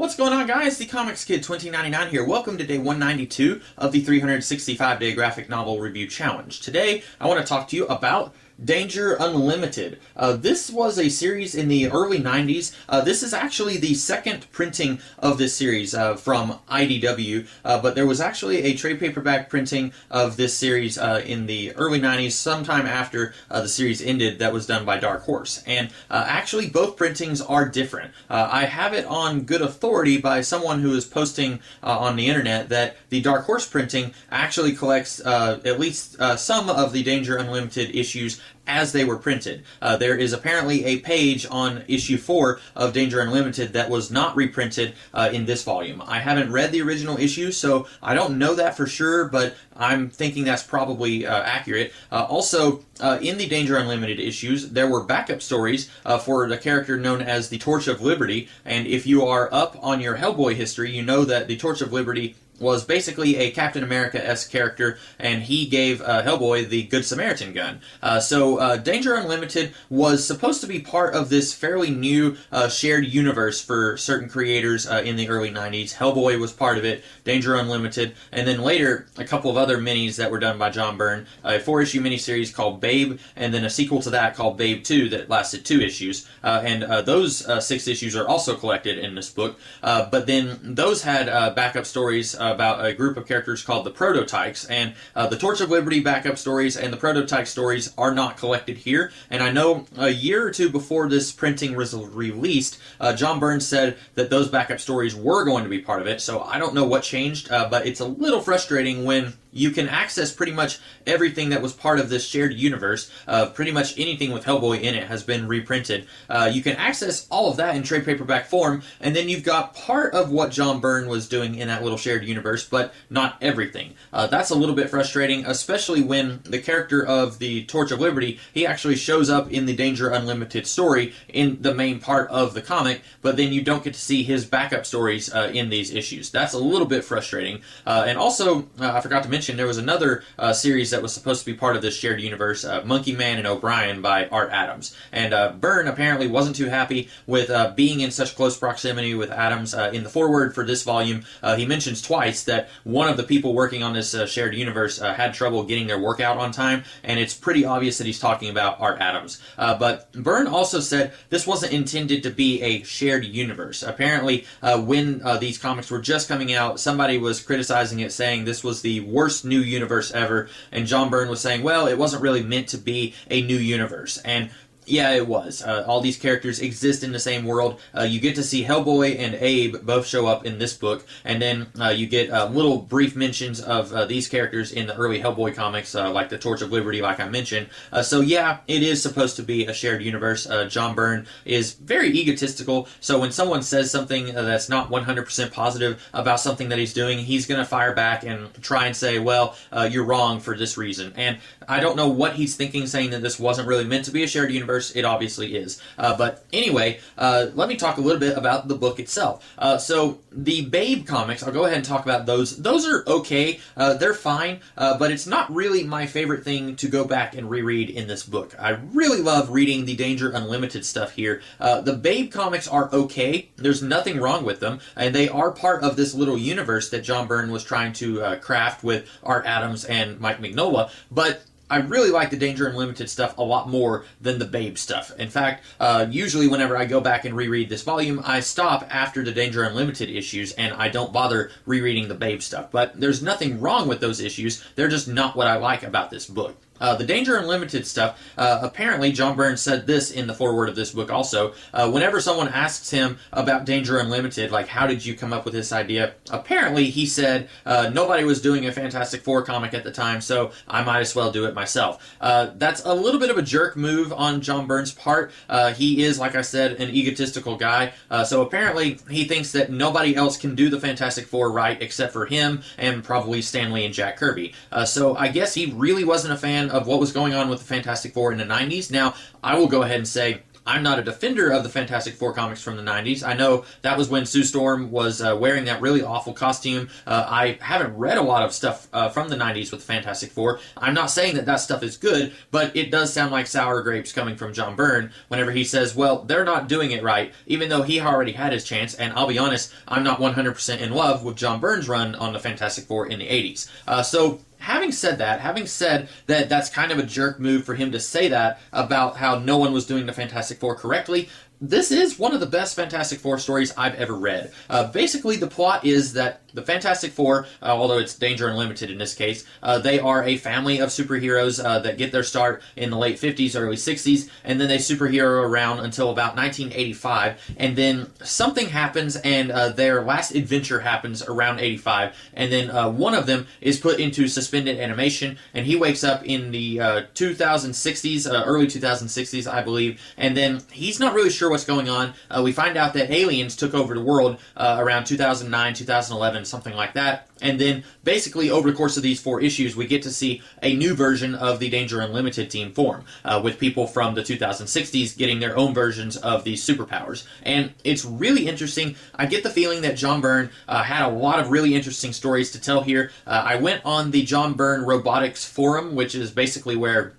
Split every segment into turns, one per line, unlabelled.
What's going on, guys? The Comics Kid 2099 here. Welcome to day 192 of the 365-day graphic novel review challenge. Today, I want to talk to you about Danger Unlimited. This was a series in the early 90s. This is actually the second printing of this series from IDW, but there was actually a trade paperback printing of this series in the early 90s, sometime after the series ended, that was done by Dark Horse. And actually, both printings are different. I have it on good authority by someone who is posting on the internet that the Dark Horse printing actually collects at least some of the Danger Unlimited issues as they were printed. There is apparently a page on issue 4 of Danger Unlimited that was not reprinted in this volume. I haven't read the original issue, so I don't know that for sure, but I'm thinking that's probably accurate. Also, in the Danger Unlimited issues, there were backup stories for the character known as the Torch of Liberty, and if you are up on your Hellboy history, you know that the Torch of Liberty was basically a Captain America-esque character, and he gave Hellboy the Good Samaritan gun. So Danger Unlimited was supposed to be part of this fairly new shared universe for certain creators in the early 90s. Hellboy was part of it, Danger Unlimited, and then later a couple of other minis that were done by John Byrne, a 4-issue miniseries called Babe, and then a sequel to that called Babe 2 that lasted 2 issues. And those 6 issues are also collected in this book, but then those had backup stories about a group of characters called the Prototypes, and the Torch of Liberty backup stories and the Prototype stories are not collected here. And I know a year or two before this printing was released, John Byrne said that those backup stories were going to be part of it, so I don't know what changed, but it's a little frustrating when you can access pretty much everything that was part of this shared universe. Pretty much anything with Hellboy in it has been reprinted. You can access all of that in trade paperback form, and then you've got part of what John Byrne was doing in that little shared universe, but not everything. That's a little bit frustrating, especially when the character of the Torch of Liberty, he actually shows up in the Danger Unlimited story in the main part of the comic, but then you don't get to see his backup stories in these issues. That's a little bit frustrating. And also, I forgot to mention, there was another series that was supposed to be part of this shared universe, Monkey Man and O'Brien by Art Adams. And Byrne apparently wasn't too happy with being in such close proximity with Adams. In the foreword for this volume, he mentions twice that one of the people working on this shared universe had trouble getting their work out on time, and it's pretty obvious that he's talking about Art Adams. But Byrne also said this wasn't intended to be a shared universe. Apparently, when these comics were just coming out, somebody was criticizing it, saying this was the worst new universe ever, and John Byrne was saying, well, it wasn't really meant to be a new universe. And yeah, it was. All these characters exist in the same world. You get to see Hellboy and Abe both show up in this book, and then you get little brief mentions of these characters in the early Hellboy comics, like the Torch of Liberty, like I mentioned. So yeah, it is supposed to be a shared universe. John Byrne is very egotistical, so when someone says something that's not 100% positive about something that he's doing, he's going to fire back and try and say, well, you're wrong for this reason. And I don't know what he's thinking, saying that this wasn't really meant to be a shared universe. It obviously is. But anyway, let me talk a little bit about the book itself. So the Babe comics, I'll go ahead and talk about those. Those are okay. They're fine, but it's not really my favorite thing to go back and reread in this book. I really love reading the Danger Unlimited stuff here. The Babe comics are okay. There's nothing wrong with them, and they are part of this little universe that John Byrne was trying to craft with Art Adams and Mike Mignola, but I really like the Danger Unlimited stuff a lot more than the Babe stuff. In fact, usually whenever I go back and reread this volume, I stop after the Danger Unlimited issues, and I don't bother rereading the Babe stuff. But there's nothing wrong with those issues. They're just not what I like about this book. The Danger Unlimited stuff, apparently John Byrne said this in the foreword of this book also. Whenever someone asks him about Danger Unlimited, like, how did you come up with this idea? Apparently he said, nobody was doing a Fantastic Four comic at the time, so I might as well do it myself. That's a little bit of a jerk move on John Byrne's part. He is, like I said, an egotistical guy, so apparently he thinks that nobody else can do the Fantastic Four right except for him and probably Stan Lee and Jack Kirby. So I guess he really wasn't a fan of what was going on with the Fantastic Four in the 90s. Now, I will go ahead and say I'm not a defender of the Fantastic Four comics from the 90s. I know that was when Sue Storm was wearing that really awful costume. I haven't read a lot of stuff from the 90s with the Fantastic Four. I'm not saying that that stuff is good, but it does sound like sour grapes coming from John Byrne whenever he says, well, they're not doing it right, even though he already had his chance. And I'll be honest, I'm not 100% in love with John Byrne's run on the Fantastic Four in the 80s. So having said that that's kind of a jerk move for him to say that about how no one was doing the Fantastic Four correctly, this is one of the best Fantastic Four stories I've ever read. Basically, the plot is that the Fantastic Four, although it's Danger Unlimited in this case, they are a family of superheroes that get their start in the late 50s, early 60s, and then they superhero around until about 1985, and then something happens, and their last adventure happens around 85, and then one of them is put into suspended animation, and he wakes up in the 2060s, early 2060s, I believe, and then he's not really sure what's going on. We find out that aliens took over the world around 2009, 2011, something like that. And then basically over the course of these 4 issues, we get to see a new version of the Danger Unlimited team form, with people from the 2060s getting their own versions of these superpowers. And it's really interesting. I get the feeling that John Byrne had a lot of really interesting stories to tell here. I went on the John Byrne Robotics Forum, which is basically where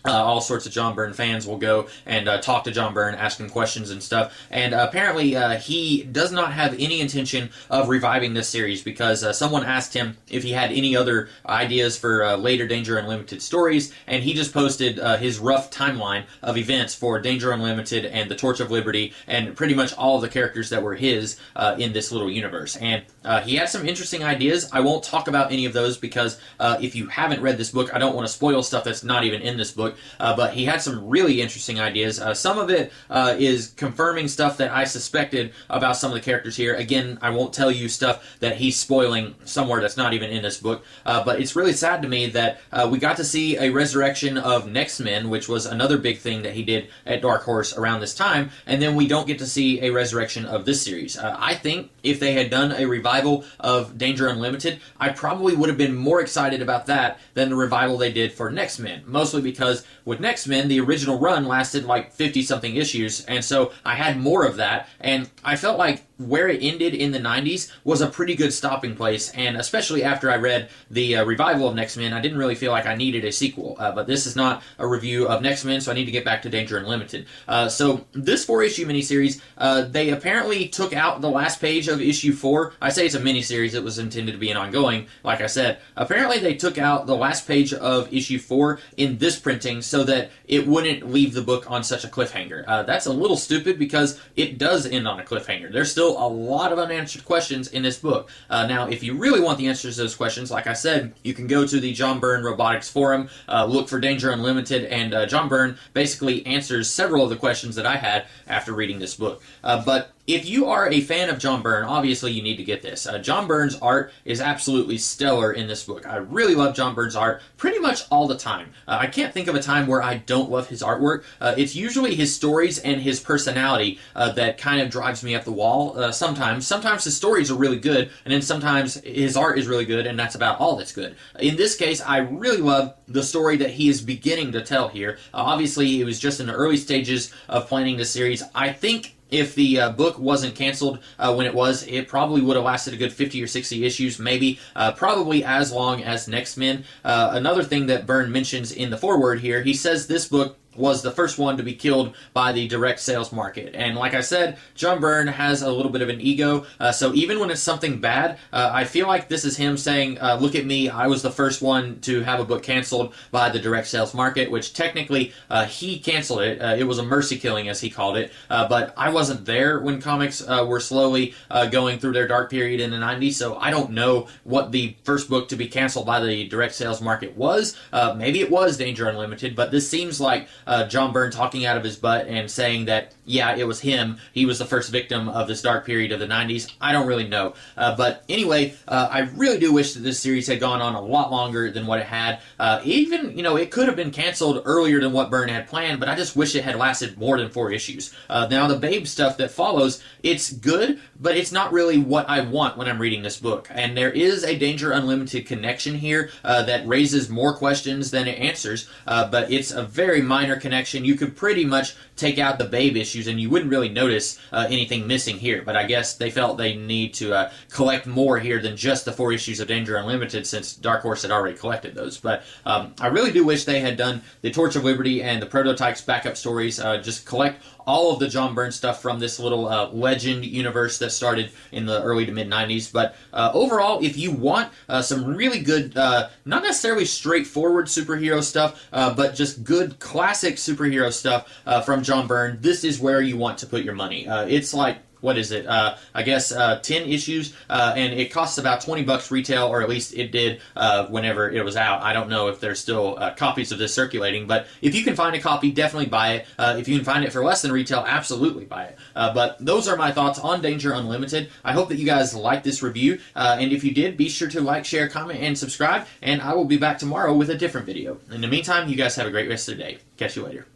all sorts of John Byrne fans will go and talk to John Byrne, ask him questions and stuff. And apparently he does not have any intention of reviving this series because someone asked him if he had any other ideas for later Danger Unlimited stories, and he just posted his rough timeline of events for Danger Unlimited and the Torch of Liberty and pretty much all of the characters that were his in this little universe. And he had some interesting ideas. I won't talk about any of those because if you haven't read this book, I don't want to spoil stuff that's not even in this book. But he had some really interesting ideas. Some of it is confirming stuff that I suspected about some of the characters here. Again, I won't tell you stuff that he's spoiling somewhere that's not even in this book. But it's really sad to me that we got to see a resurrection of Next-Men, which was another big thing that he did at Dark Horse around this time, and then we don't get to see a resurrection of this series. I think if they had done a revival of Danger Unlimited, I probably would have been more excited about that than the revival they did for Next-Men, mostly because with Next-Men, the original run lasted like 50-something issues, and so I had more of that, and I felt like where it ended in the 90s was a pretty good stopping place, and especially after I read the revival of Next-Men, I didn't really feel like I needed a sequel, but this is not a review of Next-Men, so I need to get back to Danger Unlimited. So this 4-issue miniseries, they apparently took out the last page of issue 4. I say it's a miniseries, it was intended to be an ongoing, like I said. Apparently they took out the last page of issue 4 in this printing so that it wouldn't leave the book on such a cliffhanger. That's a little stupid because it does end on a cliffhanger. There's still a lot of unanswered questions in this book. Now, if you really want the answers to those questions, like I said, you can go to the John Byrne Robotics Forum, look for Danger Unlimited, and John Byrne basically answers several of the questions that I had after reading this book. But if you are a fan of John Byrne, obviously you need to get this. John Byrne's art is absolutely stellar in this book. I really love John Byrne's art pretty much all the time. I can't think of a time where I don't love his artwork. It's usually his stories and his personality that kind of drives me up the wall. Sometimes his stories are really good, and then sometimes his art is really good, and that's about all that's good. In this case, I really love the story that he is beginning to tell here. Obviously, it was just in the early stages of planning this series. I think if the book wasn't canceled when it was, it probably would have lasted a good 50 or 60 issues, maybe, probably as long as Next-Men. Another thing that Byrne mentions in the foreword here, he says this book was the first one to be killed by the direct sales market. And like I said, John Byrne has a little bit of an ego, so even when it's something bad, I feel like this is him saying, look at me, I was the first one to have a book canceled by the direct sales market, which technically he canceled it. It was a mercy killing, as he called it, but I wasn't there when comics were slowly going through their dark period in the 90s, so I don't know what the first book to be canceled by the direct sales market was. Maybe it was Danger Unlimited, but this seems like John Byrne talking out of his butt and saying that, yeah, it was him. He was the first victim of this dark period of the 90s. I don't really know. But anyway, I really do wish that this series had gone on a lot longer than what it had. Even, it could have been canceled earlier than what Byrne had planned, but I just wish it had lasted more than 4 issues. Now, the Babe stuff that follows, it's good, but it's not really what I want when I'm reading this book. And there is a Danger Unlimited connection here that raises more questions than it answers, but it's a very minor minor connection. You could pretty much take out the Babe issues and you wouldn't really notice anything missing here. But I guess they felt they need to collect more here than just the 4 issues of Danger Unlimited, since Dark Horse had already collected those. But I really do wish they had done the Torch of Liberty and the Prototypes backup stories. Just collect all of the John Byrne stuff from this little Legend universe that started in the early to mid 90s. But overall, if you want some really good, not necessarily straightforward superhero stuff, but just good classic superhero stuff from John Byrne, this is where you want to put your money. It's like, what is it? I guess 10 issues, and it costs about $20 retail, or at least it did whenever it was out. I don't know if there's still copies of this circulating, but if you can find a copy, definitely buy it. If you can find it for less than retail, absolutely buy it. But those are my thoughts on Danger Unlimited. I hope that you guys liked this review, and if you did, be sure to like, share, comment, and subscribe, and I will be back tomorrow with a different video. In the meantime, you guys have a great rest of the day. Catch you later.